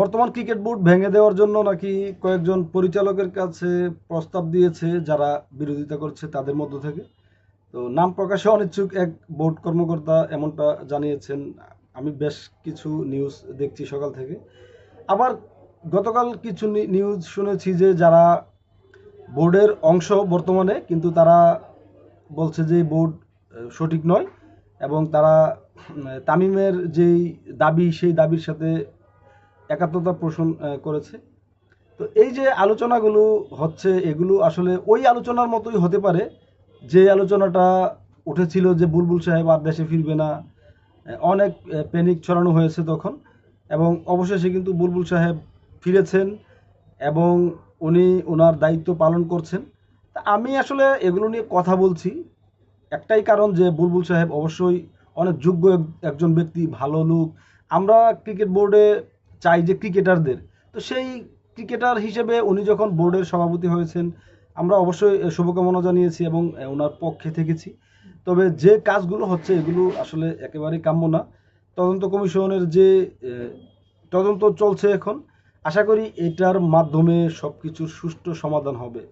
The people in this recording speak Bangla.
বর্তমান ক্রিকেট বোর্ড ভেঙে দেওয়ার জন্য নাকি কয়েকজন পরিচালকের কাছে প্রস্তাব দিয়েছে, যারা বিরোধিতা করছে তাদের মধ্য থেকে। তো নাম প্রকাশে অনিচ্ছুক এক বোর্ড কর্মকর্তা এমনটা জানিয়েছেন। আমি বেশ কিছু নিউজ দেখছি সকাল থেকে। আবার গতকাল কিছু নিউজ শুনেছি যে যারা বোর্ডের অংশ বর্তমানে, কিন্তু তারা বলছে যে বোর্ড সঠিক নয়, এবং তারা তামিমের যেই দাবি সেই দাবির সাথে একাত্মতা পোষণ করেছে। তো এই যে আলোচনাগুলো হচ্ছে, এগুলো আসলে ওই আলোচনার মতোই হতে পারে যে আলোচনাটা উঠেছিল যে বুলবুল সাহেব আর দেশে ফিরবে না। অনেক প্যানিক ছড়ানো হয়েছে তখন, এবং অবশেষে কিন্তু বুলবুল সাহেব ফিরেছেন এবং উনি ওনার দায়িত্ব পালন করছেন। তা আমি আসলে এগুলো নিয়ে কথা বলছি একটাই কারণ, যে বুলবুল সাহেব অবশ্যই অনেক যোগ্য একজন ব্যক্তি, ভালো লোক। আমরা ক্রিকেট বোর্ডে চাই যে ক্রিকেটারদের, তো সেই ক্রিকেটার হিসেবে উনি যখন বোর্ডের সভাপতি হয়েছেন, আমরা অবশ্যই শুভকামনা জানিয়েছি এবং ওনার পক্ষে থেকেছি। তবে যে কাজগুলো হচ্ছে এগুলো আসলে একেবারেই কাম্য না। তদন্ত কমিশনের যে তদন্ত চলছে এখন, আশা করি এটার মাধ্যমে সব কিছুর সুষ্ঠু সমাধান হবে।